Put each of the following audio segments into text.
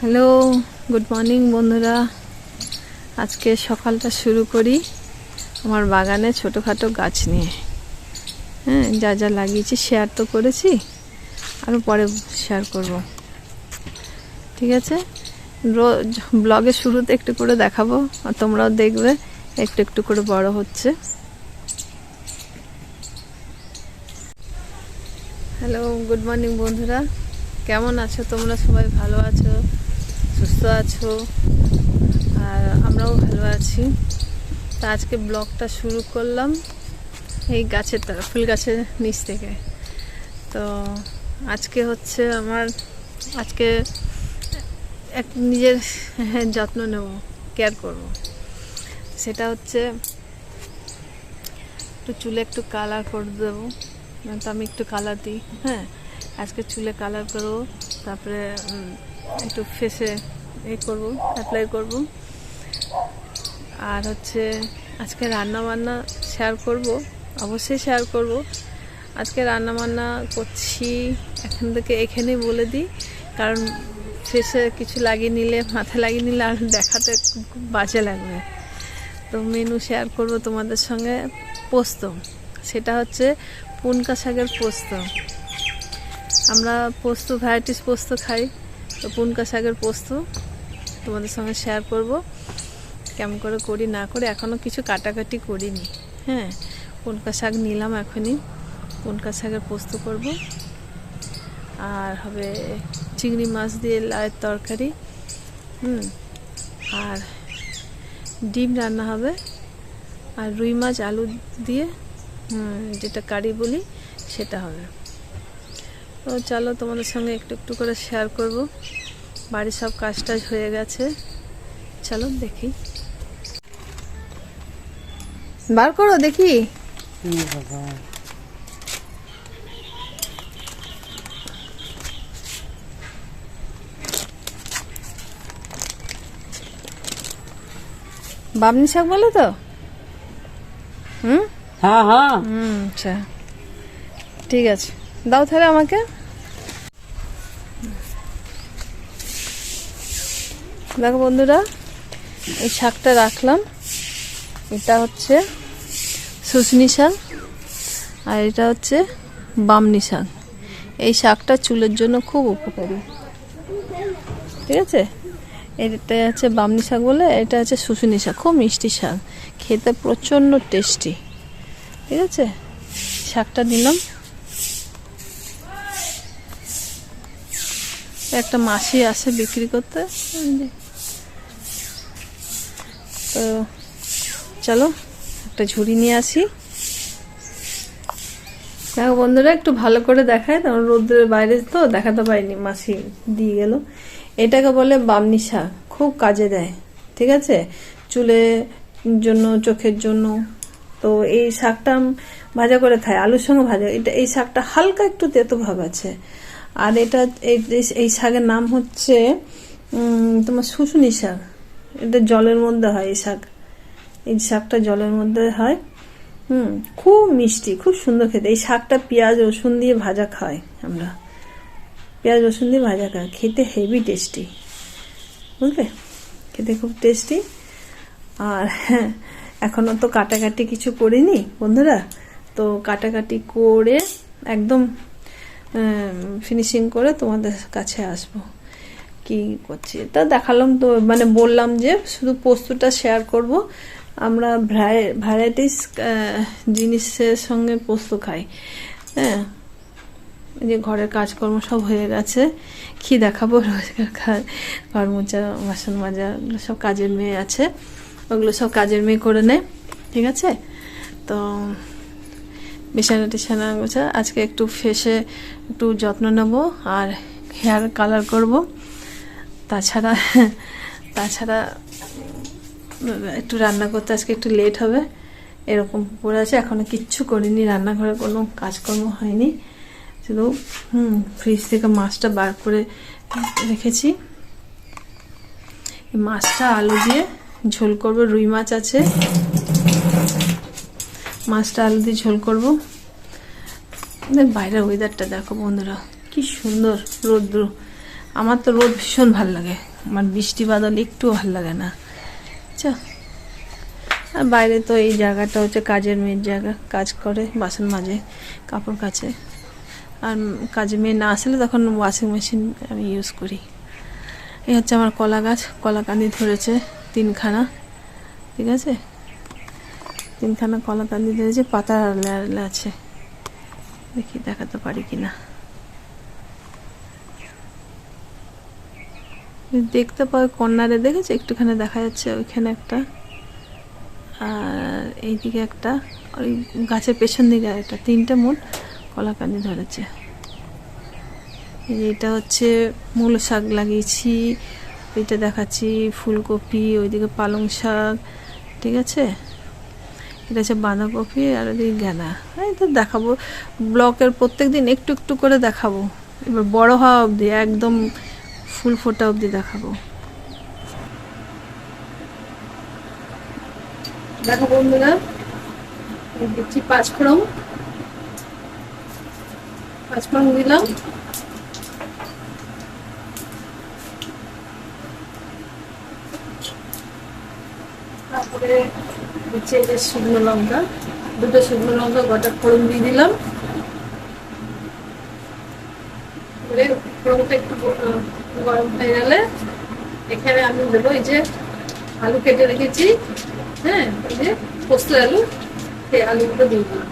Hello, good morning বন্ধুরা। আজকে সকালটা শুরু করি আমার বাগানে ছোটোখাটো গাছ নিয়ে। যা যা লাগিয়েছি শেয়ার তো করেছি, আরও পরে শেয়ার করব, ঠিক আছে? রোজ ব্লগের শুরুতে একটু করে দেখাবো, আর তোমরাও দেখবে একটু একটু করে বড় হচ্ছে। হ্যালো, গুড মর্নিং বন্ধুরা, কেমন আছো তোমরা? সবাই ভালো আছো, সুস্থ আছো, আর আমরাও ভালো আছি। তা আজকে ব্লগটা শুরু করলাম এই গাছের ফুল গাছের নিচ থেকে। তো আজকে হচ্ছে আজকে এক নিজের যত্ন নেব, কেয়ার করব। সেটা হচ্ছে একটু চুলে একটু কালার করে দেবো, তো আমি একটু কালার দিই। আজকে চুলে কালার করবো, তারপরে একটু ফেসে করবো, অ্যাপ্লাই করব। আর হচ্ছে আজকে রান্না বান্না শেয়ার করব, অবশ্যই শেয়ার করব। আজকে রান্না বান্না করছি এখন থেকে এখানেই বলে দিই, কারণ ফেসে কিছু লাগিয়ে নিলে, মাথায় লাগিয়ে নিলে আর দেখাতে খুব বাজে লাগবে। তো মেনু শেয়ার করব তোমাদের সঙ্গে। পোস্ত, সেটা হচ্ছে পুনকা শাকের পোস্ত। আমরা পোস্ত ভ্যারাইটিস পোস্ত খাই, তো পুনকা শাকের পোস্ত তোমাদের সঙ্গে শেয়ার করব। কেমন করে করি না করে, এখনও কিছু কাটাকাটি করিনি। পুনকা শাক নিলাম এখনই, পুনকা শাকের পোস্ত করব। আর হবে চিংড়ি মাছ দিয়ে লাউয়ের তরকারি, আর ডিম রান্না হবে, আর রুই মাছ আলু দিয়ে যেটা কারি বলি সেটা হবে। তো চলো তোমাদের সঙ্গে একটু একটু করে শেয়ার করব। বাড়ির সব কাজ টাজ হয়ে গেছে, চলো দেখি। বার করো দেখি। বামনি শাক বলে তো? আচ্ছা, ঠিক আছে, দাও তাহলে আমাকে। দেখো বন্ধুরা, এই শাকটা রাখলাম। এটা হচ্ছে শুশনি শাক, আর এটা হচ্ছে বামনি শাক। এই শাকটা চুলের জন্য খুব উপকারী, ঠিক আছে? এটা হচ্ছে বামনি শাক বলে, এটা হচ্ছে শুশনি শাক, খুব মিষ্টি শাক, খেতে প্রচণ্ড টেস্টি, ঠিক আছে? শাকটা দিলাম। একটা মাসি আসে বিক্রি করতে, তো চলো একটা ঝুড়ি নিয়ে আসি। দেখো বন্ধুরা, একটু ভালো করে দেখায়, তখন রোদ্রের বাইরে তো দেখাতে পারিনি, মাসি দিয়ে গেল। এটাকে বলে বামনি শাক, খুব কাজে দেয়, ঠিক আছে? চুলের জন্য, চোখের জন্য। তো এই শাকটা ভাজা করে খায়, আলুর সঙ্গে ভাজা। এই শাকটা হালকা একটু তেতো ভাব আছে। আর এটা এই শাকের নাম হচ্ছে তোমার শুশুনি শাক। এটা জলের মধ্যে হয় এই শাকটা জলের মধ্যে হয়। খুব মিষ্টি, খুব সুন্দর খেতে। এই শাকটা পেঁয়াজ রসুন দিয়ে ভাজা খাই আমরা, পেঁয়াজ রসুন দিয়ে ভাজা খাই, খেতে হেভি টেস্টি, বুঝলে? খেতে খুব টেস্টি। আর এখনো তো কাটাকাটি কিছু করিনি বন্ধুরা, তো কাটাকাটি করে একদম ফিনিশিং করে তোমাদের কাছে আসবো কি করছি। তা দেখালাম তো, মানে বললাম যে শুধু পোস্তটা শেয়ার করব। আমরা ভ্যারাইটিস জিনিসের সঙ্গে পোস্ত খাই। যে ঘরের কাজকর্ম সব হয়ে গেছে, কি দেখাবো? রোজগার ঘর মোছা, বাসন মাজা, ওগুলো সব কাজের মেয়ে আছে, ওগুলো সব কাজের মেয়ে করে নেয়, ঠিক আছে? তো বিছানা টিছানা গোছা, আজকে একটু ফেসে একটু যত্ন নেব, আর হেয়ার কালার করব। তাছাড়া একটু রান্না করতে আজকে একটু লেট হবে, এরকম পড়ে আছে। এখনো কিচ্ছু করিনি, রান্নাঘরে কোনো কাজকর্ম হয়নি, শুধু ফ্রিজ থেকে মাছটা বার করে রেখেছি। মাছটা আলু দিয়ে ঝোল করব, রুই মাছ আছে, মাছটা আলু দিয়ে ঝোল করব। বাইরের ওয়েদারটা দেখো বন্ধুরা, কি সুন্দর রৌদ্র, আমার তো রোদ ভীষণ ভাল লাগে, আমার বৃষ্টি বাদল একটু ভাল লাগে না। আচ্ছা, আর বাইরে তো এই জায়গাটা হচ্ছে কাজের মেয়ের জায়গা, কাজ করে, বাসন মাজে, কাপড় কাচে। আর কাজে মেয়ে না আসলে তখন ওয়াশিং মেশিন আমি ইউজ করি। এই হচ্ছে আমার কলা গাছ, কলা কান্দি ধরেছে 3খানা, ঠিক আছে, 3খানা কলা কান্দি ধরেছে, পাতা আড়ালে আছে, দেখি দেখাতে পারি কিনা। দেখতে পাই কর্নারে, দেখেছে একটুখানি দেখা যাচ্ছে, ওইখানে একটা, আর এইদিকে একটা, ওই গাছের পেছন দিকে একটা, 3টে মোট কলাকান্দি ধরেছে। এটা হচ্ছে মূলো শাক লাগিয়েছি, ওইটা দেখাচ্ছি ফুলকপি, ওইদিকে পালং শাক, ঠিক আছে, এটা হচ্ছে বাঁধাকপি, আর ওইদিকে গাঁদা। এই তো দেখাবো ব্লকের প্রত্যেক দিন একটু একটু করে দেখাবো, এবার বড় হওয়া অবধি, একদম ফুল ফোটা অবধি দেখাবো। দেখো বন্ধুরা, দিচ্ছি পাঁচফোড়ন দিলাম, তারপরে হচ্ছে যে শুকনো লঙ্কা, 2টো শুকনো লঙ্কা গোটা ফোড়ন দিয়ে দিলাম। ফোড়নটা একটু গরম হয়ে গেলে এখানে আমি দেবো এই যে আলু কেটে রেখেছি, হ্যাঁ, এই যে পোস্ত আলু, সেই আলুগুলো দিয়ে দিলাম।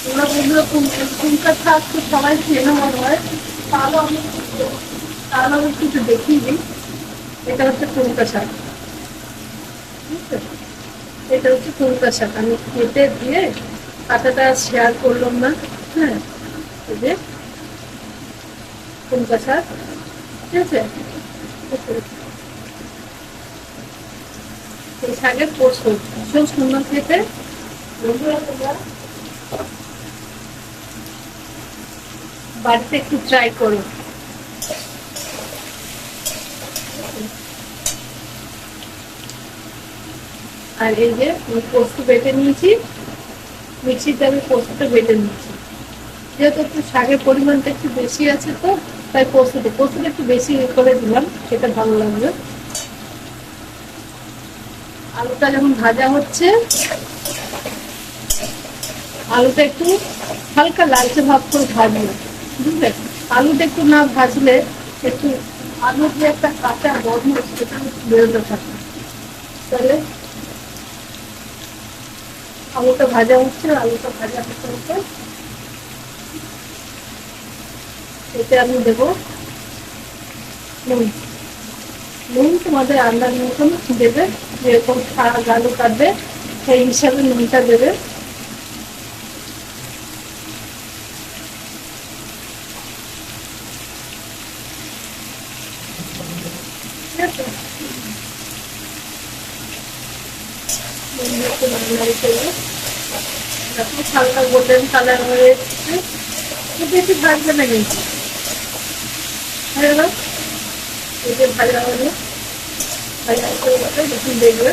তোমরা বন্ধুরা কুমড়া শাক তো সবাই চেনে মনে হয়, তাহলে আমি একটু দেখিয়ে দিই। এটা হচ্ছে কুমড়া শাক, এটা হচ্ছে কুমড়া শাক, আমি কেটে দিয়ে কাঁটাটা শেয়ার করলাম না, হ্যাঁ, এই যে কুমড়া শাক, ঠিক আছে, এই শাকের পোস্ত ভীষণ সুন্দর খেতে। বন্ধুরা তোমরা বাড়িতে একটু ট্রাই করো। আর এই যে আমি পোস্ত বেটে নিয়েছি, মিক্সিতে আমি পোস্তটা বেটে নিয়েছি, যেহেতু একটু শাকের পরিমাণটা একটু বেশি আছে, তো তাই পোস্তটা একটু বেশি করে দিলাম, সেটা ভালো লাগবে। আলুটা যখন ভাজা হচ্ছে, আলুটা একটু হালকা লালচে ভাব করে ভাজবে, বুঝলে, আলুটা একটু না ভাজলে একটু আলুর যে একটা কাঁচা গন্ধ সেটা বেরোতে থাকে। তাহলে আলুটা ভাজা হচ্ছে, আলুটা ভাজা হতে হতে এতে আমি দেবো নুন। নুন তোমাদের আন্দাজ মতন দেবে, যেরকম শাক আলু কাটবে সেই হিসাবে নুনটা দেবে। হালকা গোল্ডেন কালার হয়ে এসেছে, বেশি ভাজবে না কিন্তু, এই যে ভাজা হলো, দেখুন দেখবে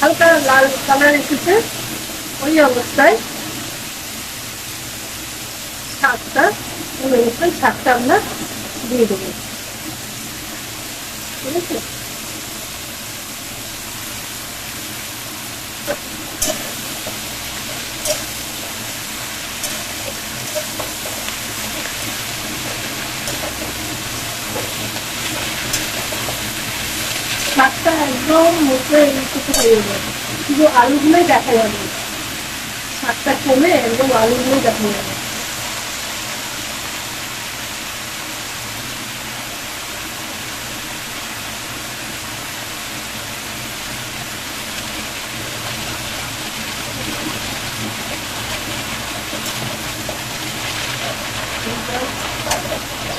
হালকা লাল কালার এসেছে, ওই অবস্থায় শাকটা আমরা দিয়ে দেবো, ঠিক আছে। শাকটা একদম মুখে এইটুকু হয়ে যাবে, শুধু আলুগুলোই দেখা যাবে, শাকটা কমে একদম আলুগুলোই দেখা যাবে।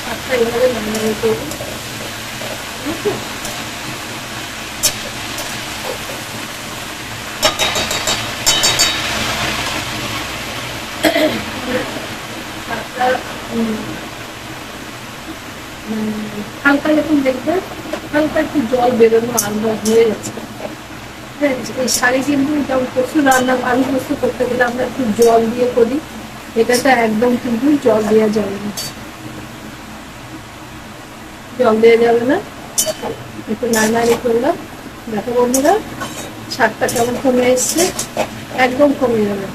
শাকটা এইভাবে নামিয়ে করবো, ঠিক আছে। হালকা যখন দেখবে হালকা একটু জল বেরোনো আরম্ভ হয়ে যাচ্ছে, হ্যাঁ, এই শাড়ি কিন্তু যেমন পোস্ত রান্না, আলু পোস্ত করতে গেলে আমরা একটু জল দিয়ে করি, এটাতে একদম কিন্তু জল দেওয়া যাবে না, জল দেওয়া যাবে না। একটু নাড়ানাড়ি করলাম। দেখো বন্ধুরা শাকটা কেমন কমে এসছে, একদম কমে যাবে।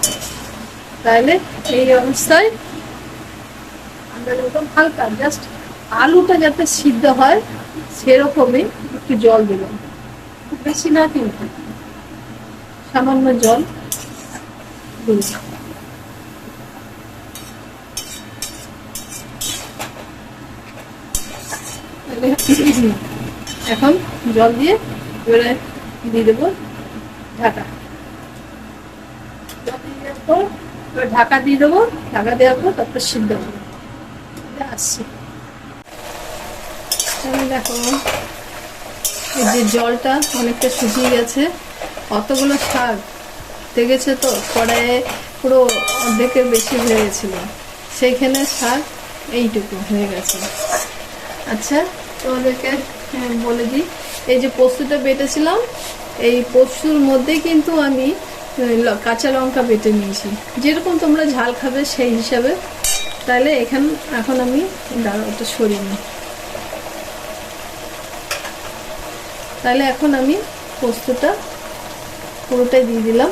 তাহলে এই অবস্থায় আমরা একদম হালকা জাস্ট আলুটা যাতে সিদ্ধ হয় সেরকমই একটু জল দিলাম, খুব বেশি না কিন্তু সামান্য জল দিলাম। এখন জল দিয়ে এবারে দিয়ে দেবো ঢাকা। ঢাকা দিয়ে দেবো, ঢাকা দেওয়ার পর তারপর সিদ্ধ করবো। আসছি, দেখো এই যে জলটা অনেকটা শুকিয়ে গেছে, অতগুলো শাক দেখেছে তো কড়াইয়ে পুরো অর্ধেকের বেশি হয়ে গেছিল, সেইখানে শাক এইটুকু হয়ে গেছে। আচ্ছা তোমাদেরকে বলে দিই, এই যে পোস্তটা বেটেছিলাম, এই পোস্তুর মধ্যে কিন্তু আমি কাঁচা লঙ্কা বেটে নিয়েছি, যেরকম তোমরা ঝাল খাবে সেই হিসাবে। তাহলে এখন আমি ওটা সরিয়ে নিই। তাহলে এখন আমি পোস্তটা পুরোটাই দিয়ে দিলাম।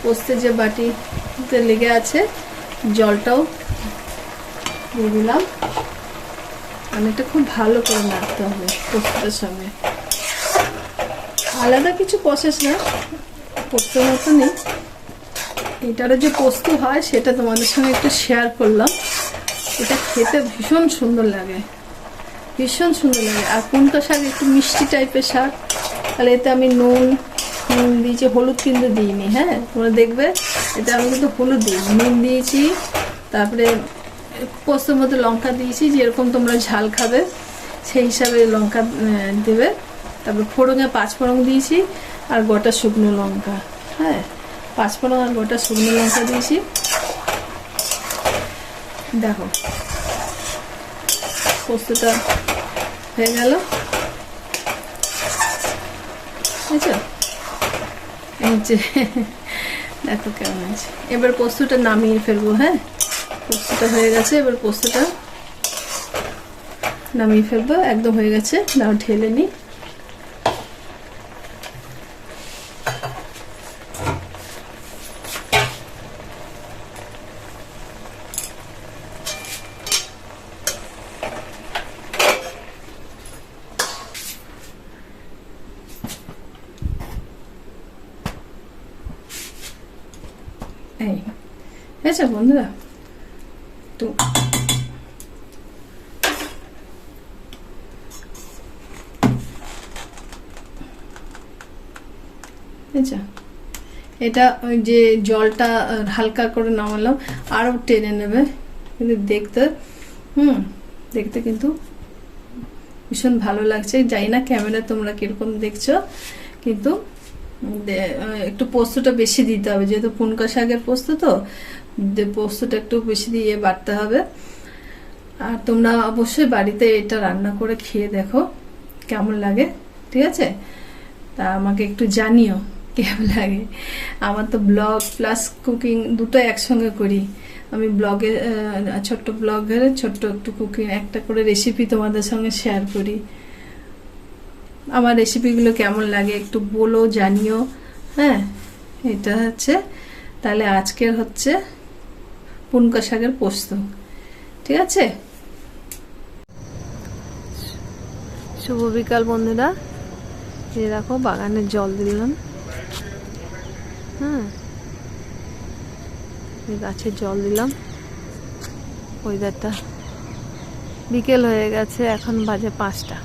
পোস্তের যে বাটিতে লেগে আছে জলটাও দিয়ে দিলাম। এটা খুব ভালো করে নাড়তে হবে পোস্তটার সঙ্গে, আলাদা কিছু প্রসেস না, পোস্তর মতনই। এটার যে পোস্ত হয় সেটা তোমাদের সঙ্গে একটু শেয়ার করলাম। এটা খেতে ভীষণ সুন্দর লাগে, ভীষণ সুন্দর লাগে। আর পুনকা শাক একটু মিষ্টি টাইপের শাক, তাহলে এতে আমি নুন দিয়েছি, হলুদ কিন্তু দিইনি। হ্যাঁ তোমরা দেখবে এটা আমি কিন্তু হলুদ দিই, নুন দিয়েছি, তারপরে পোস্তর মধ্যে লঙ্কা দিয়েছি, যেরকম তোমরা ঝাল খাবে সেই হিসাবে লঙ্কা দেবে। তারপরে ফোড়নে 5 ফোড়ন দিয়েছি আর গোটা শুকনো লঙ্কা। হ্যাঁ 5 ফোড়ন আর গোটা শুকনো লঙ্কা দিয়েছি। দেখো পোস্তটা হয়ে গেল, বুঝছো? দেখো কেমন আছে। এবার পোস্তটা নামিয়ে ফেলবো। হ্যাঁ পোস্তটা হয়ে গেছে, এবার পোস্তটা নামিয়ে ফেলবো, একদম হয়ে গেছে। নাও ঢেলে নিই। এই হয়েছে বন্ধুরা, তো এটা ওই যে জলটা হালকা করে নামালাম, আরো টেনে নেবে কিন্তু দেখতে কিন্তু ভীষণ ভালো লাগছে। জানি না ক্যামেরা তোমরা কিরকম দেখছো, কিন্তু একটু পোস্তটা বেশি দিতে হবে, যেহেতু পুনকা শাকের পোস্ত তো পোস্তটা একটু বেশি দিয়ে বাটতে হবে। আর তোমরা অবশ্যই বাড়িতে এটা রান্না করে খেয়ে দেখো কেমন লাগে, ঠিক আছে? তা আমাকে একটু জানিও কেমন লাগে। আমার তো ব্লগ প্লাস কুকিং দুটো একসঙ্গে করি আমি। ব্লগে ছোট্ট ব্লগের ছোট্ট একটু কুকিং একটা করে রেসিপি তোমাদের সঙ্গে শেয়ার করি। আমার রেসিপিগুলো কেমন লাগে একটু বলো, জানিও। হ্যাঁ এটা হচ্ছে তাহলে আজকের হচ্ছে পুনকা শাকের পোস্ত, ঠিক আছে? শুভ বিকাল বন্ধুরা, এই দেখো বাগানে জল দিলাম। হ্যাঁ গাছে জল দিলাম। ওয়েদারটা বিকেল হয়ে গেছে, এখন বাজে 5টা।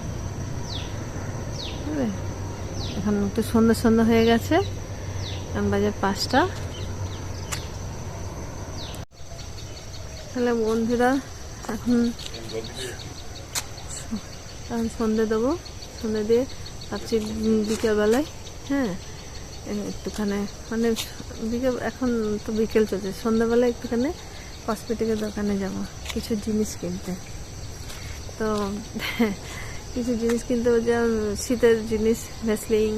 এখন একটু সন্ধ্যা সন্ধ্যা হয়ে গেছে, এখন বাজে 5টা। তাহলে বন্ধুরা এখন সন্ধে দেবো, সন্ধে দিয়ে ভাবছি বিকেলবেলায় হ্যাঁ একটুখানি মানে বিকেল, এখন তো বিকেল চলছে, সন্ধ্যাবেলায় একটুখানি কসমেটিকের দোকানে যাব কিছু জিনিস কিনতে। তো কিছু জিনিস কিনতে হবে, যেমন শীতের জিনিস, ভ্যাসলিন,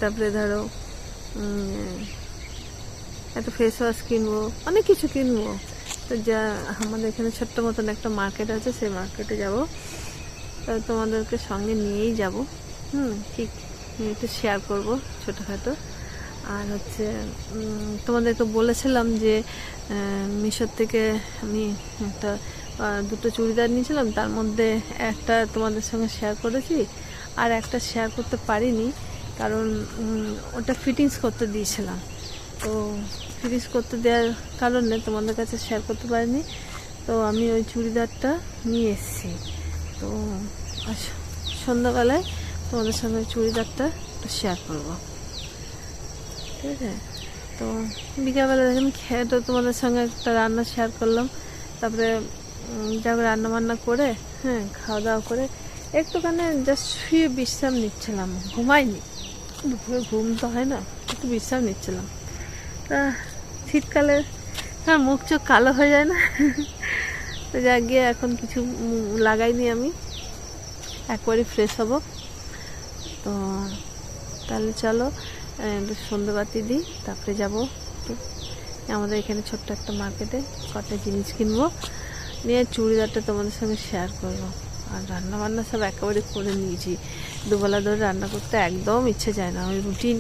তারপরে ধরো একটা ফেস ওয়াশ কিনবো, অনেক কিছু কিনবো। তো যা আমাদের এখানে ছোট্ট মতন একটা মার্কেট আছে, সেই মার্কেটে যাব, তোমাদেরকে সঙ্গে নিয়েই যাব। ঠিক একটু শেয়ার করব ছোটোখাটো। আর হচ্ছে তোমাদেরকে বলেছিলাম যে মিশোর থেকে আমি একটা দুটো চুড়িদার নিয়েছিলাম, তার মধ্যে একটা তোমাদের সঙ্গে শেয়ার করেছি, আর একটা শেয়ার করতে পারিনি, কারণ ওটা ফিটিংস করতে দিয়েছিলাম। তো ফিটিংস করতে দেওয়ার কারণে তোমাদের কাছে শেয়ার করতে পারিনি। তো আমি ওই চুড়িদারটা নিয়ে এসেছি। তো সন্ধ্যাবেলায় তোমাদের সঙ্গে চুড়িদারটা একটু শেয়ার করবো, ঠিক আছে? তো বিকালবেলা যখন খেয়ে তো তোমাদের সঙ্গে একটা রান্না শেয়ার করলাম। তারপরে যাবে রান্না বান্না করে, খাওয়া দাওয়া করে একটুখানি জাস্ট শুয়ে বিশ্রাম নিচ্ছিলাম, ঘুমাইনি, দুপুরে ঘুম তো হয় না, একটু বিশ্রাম নিচ্ছিলাম। তা শীতকালে মুখ চোখ কালো হয়ে যায় না? তো যা গিয়ে এখন কিছু লাগাইনি, আমি একবারই ফ্রেশ হব। তো তাহলে চলো একটু সন্ধ্যাবাতি দিই, তারপরে যাবো আমাদের এখানে ছোট্ট একটা মার্কেটে, কটা জিনিস কিনবো, নিয়ে চুড়িদারটা তোমাদের সঙ্গে শেয়ার করবো। আর রান্না বান্না সব একেবারে করে নিয়েছি, দুবেলা ধরে রান্না করতে একদম ইচ্ছে যায় না। ওই রুটিন,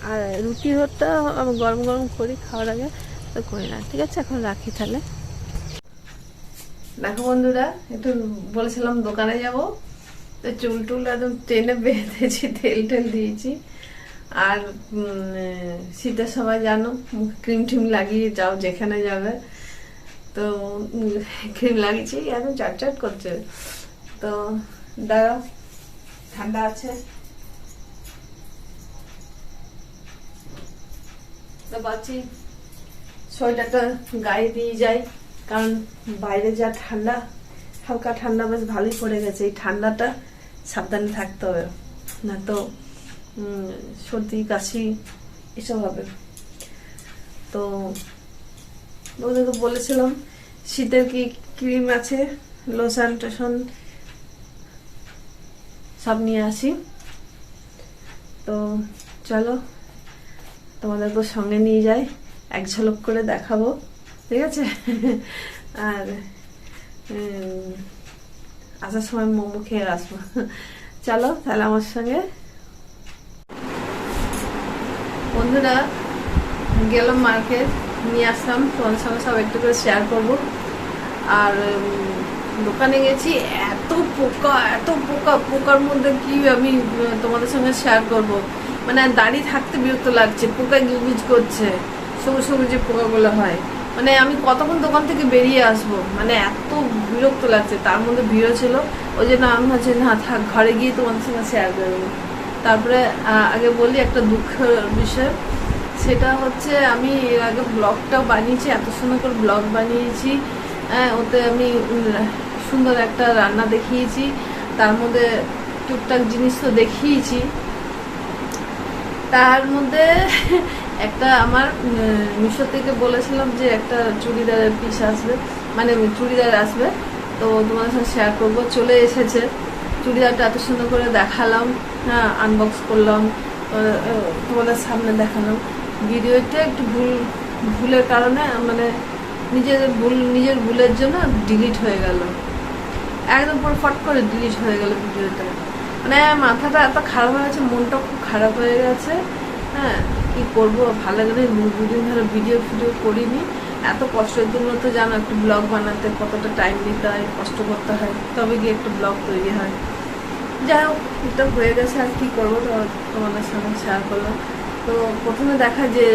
আর রুটি হতে আমি গরম গরম করি খাওয়ার আগে, তো করি না। ঠিক আছে, এখন রাখি তাহলে। দেখো বন্ধুরা, একটু বলেছিলাম দোকানে যাব, তো চুল টুল একদম টেনে বেঁধেছি, তেল টেল দিয়েছি। আর শীতের সবাই জানো মুখে ক্রিম টিম লাগিয়ে যাও যেখানে যাবে, তো ক্রিম লাগিয়েছি, একদম চাটচাট করছে। তো দাঁড়াও, ঠান্ডা আছে তো বাঁচি, সোয়েটারটা গায়ে দিয়ে যাই, কারণ বাইরে যা ঠান্ডা, হালকা ঠান্ডা বেশ ভালোই পড়ে গেছে। এই ঠান্ডাটা সাবধানে থাকতে হবে, না তো সর্দি কাশি এসব হবে। তো ওদেরকে বলেছিলাম শীতের কি ক্রিম আছে, লোশন টোশন সব নিয়ে আসি। তো চলো তোমাদেরকে সঙ্গে নিয়ে যাই, এক ঝলক করে দেখাবো, ঠিক আছে? আর আসার সময় মোমো খেয়ে আসবো। চলো তাহলে আমার সঙ্গে। বন্ধুরা, গেলাম মার্কেট, নিয়ে আসলাম, তোমাদের সঙ্গে সব একটু করে শেয়ার করব। আর দোকানে গেছি, এত পোকা, এত পোকা, পোকার মধ্যে কি আমি তোমাদের সঙ্গে শেয়ার করব। মানে দাঁড়িয়ে থাকতে বিরক্ত লাগছে, পোকা গিজগিজ করছে, সবুজ সবুজ যে পোকাগুলো হয়, মানে আমি কতক্ষণ দোকান থেকে বেরিয়ে আসবো, মানে এত বিরক্ত লাগছে। তার মধ্যে ভিড়ও ছিল, ওই জন্য আমি ভাবছি না থাক, ঘরে গিয়ে তোমাদের সঙ্গে শেয়ার করবো। তারপরে আগে বলি একটা দুঃখের বিষয়, সেটা হচ্ছে আমি এর আগে ব্লগটাও বানিয়েছি, এত সুন্দর করে ব্লগ বানিয়েছি, ওতে আমি সুন্দর একটা রান্না দেখিয়েছি, তার মধ্যে টুকটাক জিনিস তো দেখিয়েছি। তার মধ্যে একটা আমার মিশো থেকে বলেছিলাম যে একটা চুড়িদারের পিস আসবে, মানে চুড়িদার আসবে, তো তোমাদের সাথে শেয়ার করবো। চলে এসেছে চুড়িদারটা, এত সুন্দর করে দেখালাম, আনবক্স করলাম, তোমাদের সামনে দেখালাম। ভিডিওতে একটু ভুলের কারণে, মানে নিজের ভুলের জন্য ডিলিট হয়ে গেল, একদম পুরো ফট করে ডিলিট হয়ে গেল ভিডিওটা। মানে মাথাটা এত খারাপ হয়ে গেছে, মনটা খুব খারাপ হয়ে গেছে। কি করবো, ভালো লাগে না, দুদিন ধরে ভিডিও করিনি। এত কষ্টের জন্য তো জানো, একটু ব্লগ বানাতে কতটা টাইম দিতে হয়, কষ্ট করতে হয়, তবে গিয়ে একটু ব্লগ তৈরি হয়। যাই হোক, এটা হয়ে গেছে, আর কি করবো, তোমাদের সঙ্গে শেয়ার করলাম। তো প্রথমে দেখা যে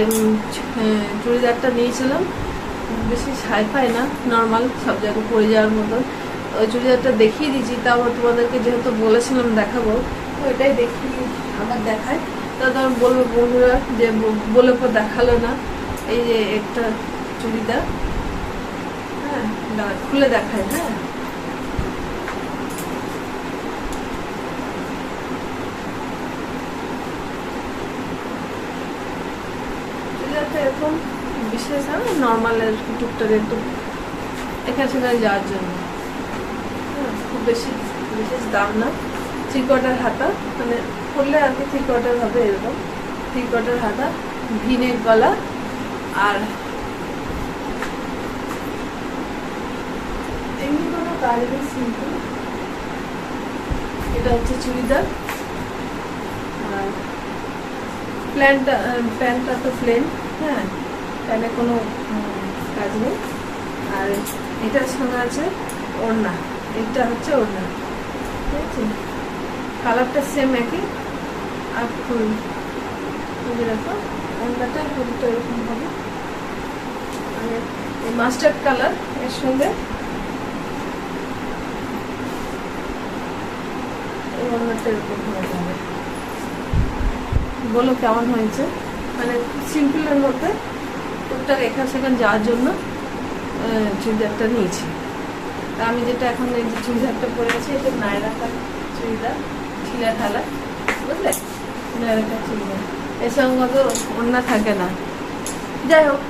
চুড়িদারটা নিয়েছিলাম, বেশি সাইফাই না, নর্মাল সব জায়গায় পরে যাওয়ার মতো। ওই চুড়িদারটা দেখিয়ে দিয়েছি, তাও তোমাদেরকে যেহেতু বলেছিলাম দেখাবো, তো এটাই আবার দেখায়। তো তোমার বলবো বন্ধুরা যে বলে পর দেখালো না, এই যে একটা চুড়িদার, খুলে দেখায়। চুড়িদারটা এরকম বিশেষ নর্মালের টুকটাক একটু এখানে সেখানে যাওয়ার জন্য। বেশি বিশেষ দাম না, 3/4 হাতা, মানে পরলে আর কি 3/4 হবে, এরকম 3/4 হাতা, ভিনেক গলা। আর এমনি কোনো কাজ নেই, সিম্পল। এটা হচ্ছে চুড়িদার। আর প্যান্টটা তো প্লেন, হ্যাঁ, প্যান্টে কোনো কাজ নেই। আর এটার সঙ্গে আছে ওড়না, এটা হচ্ছে ওড়না, ঠিক আছে, কালারটা সেম একই। আর ফুল বুঝে রাখো, ওড়নাটা ফুলটা এরকম হবে, মানে এই মাস্টার্ড কালার, এর সঙ্গে এই ওড়নাটা এরকম হয়ে যাবে। বলো কেমন হয়েছে? মানে সিম্পলের মধ্যে টুকটাক এখান সেখান যাওয়ার জন্য চুড়িদারটা নিয়েছি। তা আমি যেটা এখন এই যে চুড়িদারটা পরে আছি, এটা নায়রাটা চুড়িদার, ঢিলা ঢালা, বুঝলে, নায়রাটা চুড়িদার। এর সঙ্গে তো ওড়না থাকে না। যাই হোক,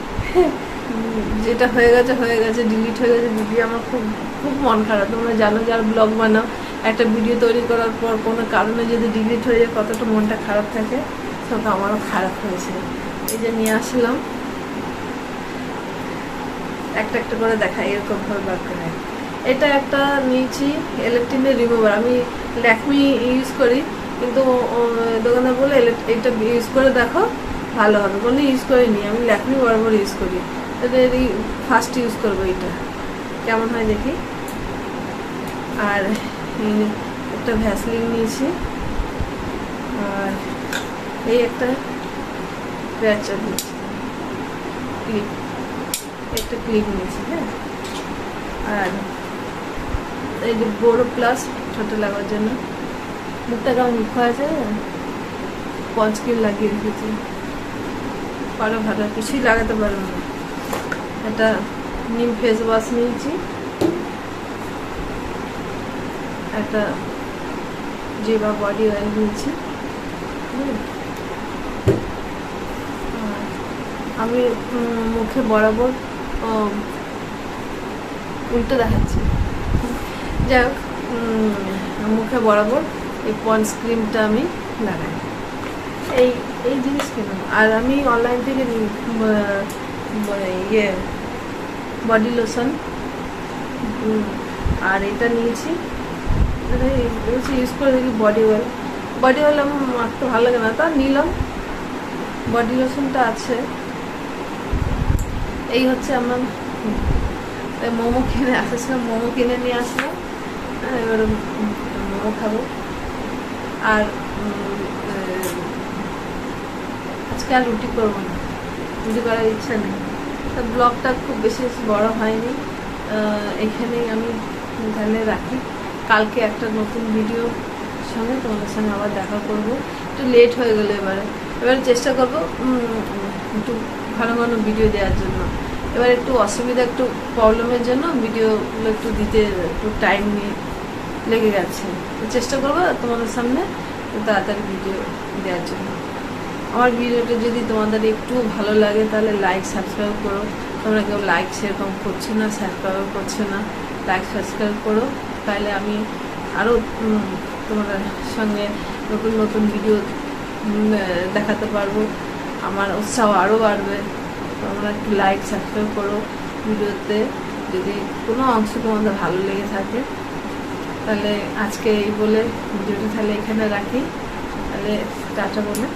যেটা হয়ে গেছে, ডিলিট হয়ে গেছে ভিডিও। আমার খুব খুব মন খারাপ। তোমরা জানো, যারা ব্লগ বানাও, একটা ভিডিও তৈরি করার পর কোনো কারণে যদি ডিলিট হয়ে যায় কতটা মনটা খারাপ থাকে, তখন আমারও খারাপ হয়েছে। এই যে নিয়ে আসলাম, একটা একটা করে দেখাই, এরকম ভাবে বার করে। এটা একটা নিয়েছি ইলেকট্রিনের রিমুভার। আমি ল্যাকমি ইউজ করি, কিন্তু দোকানদার বলে এটা ইউজ করে দেখো ভালো হবে, বলে ইউজ করিনি। আমি ল্যাকমি বরাবর ইউজ করি, এটাই ফার্স্ট ইউজ করবো। এটা কেমন হয় দেখি। আর একটা ভ্যাসলিন নিয়েছি, আর এই একটা প্যাচার নিয়েছি, ক্লিপ, একটা ক্লিপ নিয়েছি, হ্যাঁ। আর এই যে বড় প্লাস ছোট লাগার জন্য, মুখটা কেমন মুখ আছে, পঞ্চ ক্রিম লাগিয়ে রেখেছি, পারো ভালো, কিছুই লাগাতে পারবো না। একটা নিম ফেস ওয়াশ নিয়েছি, একটা জিবা বডি অয়েল নিয়েছি। আমি মুখে বরাবর উল্টো দেখাচ্ছি, যাই হোক, মুখে বরাবর এই পন্স ক্রিমটা আমি লাগাই। এই জিনিস কেন। আর আমি অনলাইন থেকে ইয়ে বডি লোশন, আর এটা নিয়েছি, ইউজ করে দেখি বডি অয়েল। বডি অয়েল আমার মাখতে ভালো লাগে না, তা নিলাম। বডি লোশনটা আছে। এই হচ্ছে আমার মোমো কিনে আসছিলাম, মোমো কিনে নিয়ে আসলাম, এবার মোমো খাবো। আর আজকে আর রুটি করবো না, রুটি করার ইচ্ছা নেই। তা ব্লগটা খুব বেশি বড় হয়নি, এখানেই আমি তাহলে রাখি। কালকে একটা নতুন ভিডিও সঙ্গে তোমাদের সঙ্গে আবার দেখা করব। একটু লেট হয়ে গেলো, এবারে চেষ্টা করব একটু ঘন ঘন ভিডিও দেওয়ার জন্য। এবার একটু অসুবিধা, একটু প্রবলেমের জন্য ভিডিওগুলো একটু দিতে একটু টাইম নিয়ে লেগে গেছে। চেষ্টা করবো তোমাদের সামনে তাড়াতাড়ি ভিডিও দেওয়ার জন্য। আমার ভিডিওটা যদি তোমাদের একটু ভালো লাগে তাহলে লাইক সাবস্ক্রাইব করো। তোমরা কেউ লাইক সেরকম করছো না, সাবস্ক্রাইব করছো না, লাইক সাবস্ক্রাইব করো, তাহলে আমি আরও তোমাদের সঙ্গে নতুন নতুন ভিডিও দেখাতে পারবো, আমার উৎসাহ আরও বাড়বে। তোমরা একটু লাইক সাবস্ক্রাইব করো ভিডিওতে। যদি কোনো অংশ তোমাদের ভালো লেগে থাকে তাহলে আজকে এই বলে ভিডিওটা তাহলে এখানে রাখি, তাহলে টাটা বলে।